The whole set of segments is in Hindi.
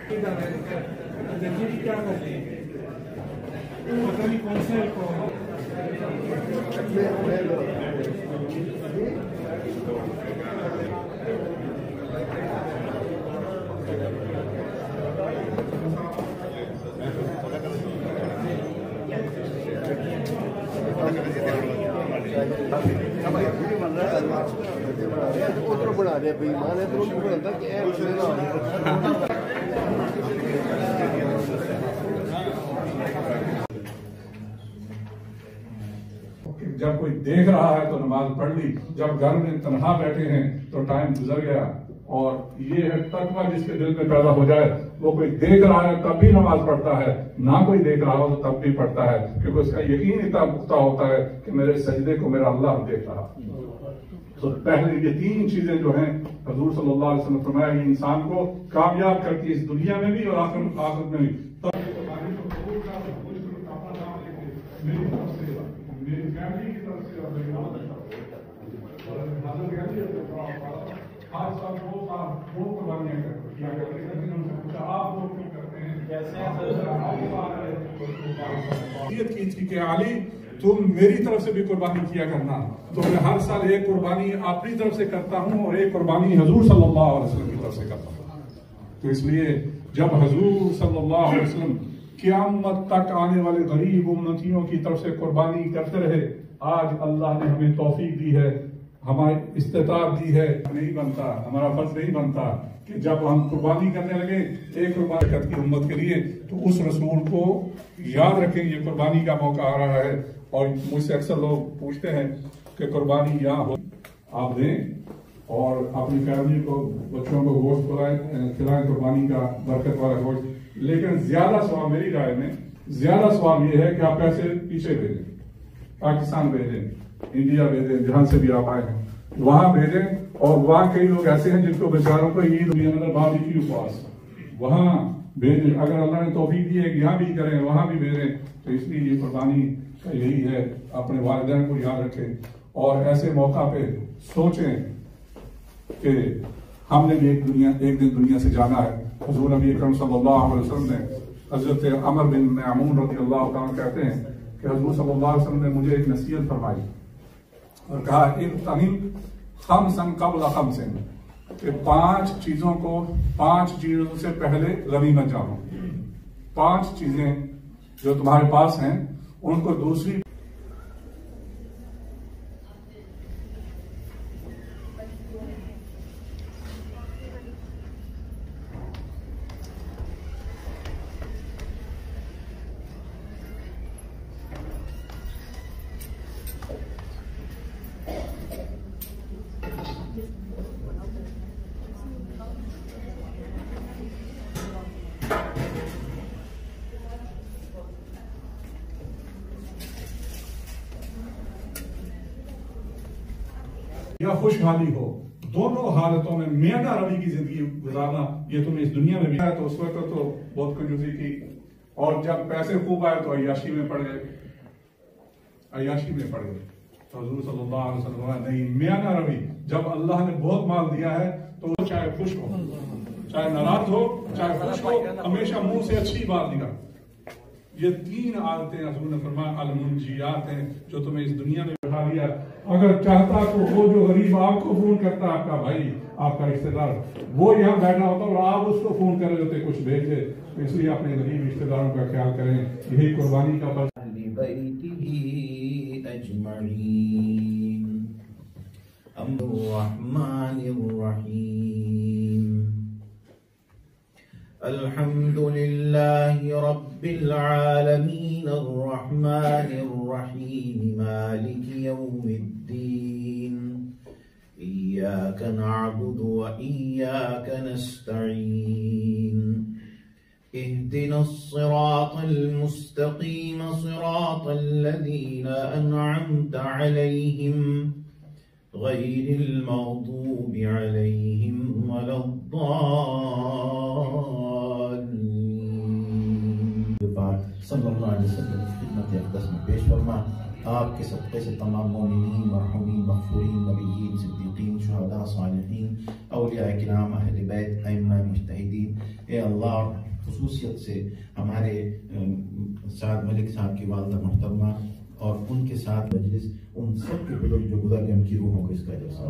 क्या करते हैं पता नहीं कौन सा outro बना रहे बेईमान है तो उनको लगता कि जब कोई देख रहा है तो नमाज पढ़ ली, जब घर में तन्हा बैठे हैं तो टाइम गुजर गया। और ये है तकवा जिसके दिल में पैदा हो जाए, वो कोई देख रहा है तब भी नमाज पढ़ता है, ना कोई देख रहा हो तो तब भी पढ़ता है, क्योंकि उसका यकीन इतना पुख्ता होता है कि मेरे सजदे को मेरा अल्लाह देख रहा। तो पहले ये तीन चीजें जो हैं हुजूर सल्लल्लाहु अलैहि वसल्लम फरमाया ये इंसान को कामयाब करती है इस दुनिया में भी और आखिरत में भी। मेरी फैमिली की तरफ से हर साल 2 साल 2 कुर्बानियां किया करते हैं, लेकिन उनसे पूछा आप लोग क्यों करते हैं? ये थी कि अली तुम मेरी तरफ से भी कुर्बानी किया करना, तो मैं हर साल एक कुर्बानी अपनी तरफ से करता हूँ और एक कुर्बानी हुजूर सल्लल्लाहु अलैहि वसल्लम की तरफ से करता हूँ। तो इसलिए जब हुजूर सल्लल्लाहु अलैहि वसल्लम क़यामत तक आने वाले गरीब उम्मतियों की तरफ से कुर्बानी करते रहे, आज अल्लाह ने हमें तौफीक दी है, हमारी इस्तेताब दी है। नहीं बनता, हमारा फर्ज नहीं बनता कि जब हम कुर्बानी करने लगे एक कुर्बानी करती उम्मत के लिए, तो उस रसूल को याद रखें। ये कुर्बानी का मौका आ रहा है और मुझसे अक्सर लोग पूछते हैं कि कुर्बानी यहाँ हो आप दें और अपनी फैमिली को बच्चों को गोश्त खिलाएं कुर्बानी का बरकत वाला गोश्त, लेकिन ज्यादा सवाब मेरी राय में ज्यादा सवाब ये है कि आप पैसे पीछे भेजें, पाकिस्तान भेजें, इंडिया भेजें, जहां से भी आप आए हैं वहां भेजें। और वहां कई लोग ऐसे हैं जिनको बेचारों को ईद बाबी उपवास वहां भेजें। अगर अल्लाह ने तौफीक दी है कि यहाँ भी करें वहां भी भेजें। तो इसलिए ये कुर्बानी का यही है, अपने वालिदैन को याद रखें और ऐसे मौका पे सोचें कि हमने भी एक दिन दुनिया से जाना है। हुजूर नबी अकरम सल्लल्लाहु अलैहि वसल्लम ने हजरत अमर बिन मामून रज़ियल्लाहु ताला कहते हैं कि हुजूर सल्लल्लाहु अलैहि वसल्लम ने मुझे एक नसीहत फरमाई और कहा इग़्तनिम खम्सन क़ब्ल खम्सिन, कि 5 चीजों से पहले गनीमत जानो। 5 चीजें जो तुम्हारे पास हैं उनको दूसरी या खुशहाली हो, दोनों हालतों में मियादा रवि की जिंदगी गुजारना ये तुम्हें इस दुनिया में भी है। तो उस वक्त तो बहुत कंजूसी की और जब पैसे खूब आए तो अय्याशी में पड़ गए। तो हुजूर सल्लल्लाहु अलैहि वसल्लम नहीं, मियादा रवि जब अल्लाह ने बहुत माल दिया है तो चाहे खुश हो चाहे नाराज हो चाहे खुश हो, हमेशा मुंह से अच्छी बात निकाल। ये 3 आदतें हुजूर ने फरमाया अल-मुंजियात हैं जो तुम्हें इस दुनिया में बिठा दिया। अगर चाहता तो वो जो गरीब आपको फोन करता, आपका भाई आपका रिश्तेदार, वो यहाँ बैठा होता और आप उसको फोन कर रहे होते कुछ भेज दे। तो इसलिए अपने गरीब रिश्तेदारों का ख्याल करें, यही कुर्बानी का फर्ज। अल्हम्दुलिल्लाहि रब्बिल आलमीन अर्रहमानिर रहीम मालिकि यौमिद्दीन इय्याका नअबुदु व इय्याका नस्तईन इहदिनस सिरातल मुस्तकीम सिरातल लज़ीना अनअमता अलैहिम गैरिल मग़दूबि अलैहिम सल्लल्लाहु अलैहि वसल्लम की खिदमत अक़दस में पेश फरमा। आपके सदक़े से तमाम मोमिनीन, मरहूमीन, मग़फ़ूरीन, नबिय्यीन, सिद्दीक़ीन, शुहदा, सालिहीन, औलिया किराम, अहले बैत, अइम्मा, मुज्तहिदीन ए अल्लाह, खुसूसियत से हमारे साद मलिक साहब की वालदा मोहतरमा और उनके साथ मजलिस, उन सब के बुजुर्ग जो गुजर गए, उनकी रूहों को इसका जैसा।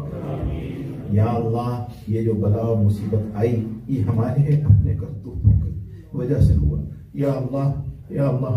या अल्लाह, ये जो बला और मुसीबत आई, ये हमारे अपने करतूतों की वजह से हुआ। या अल्लाह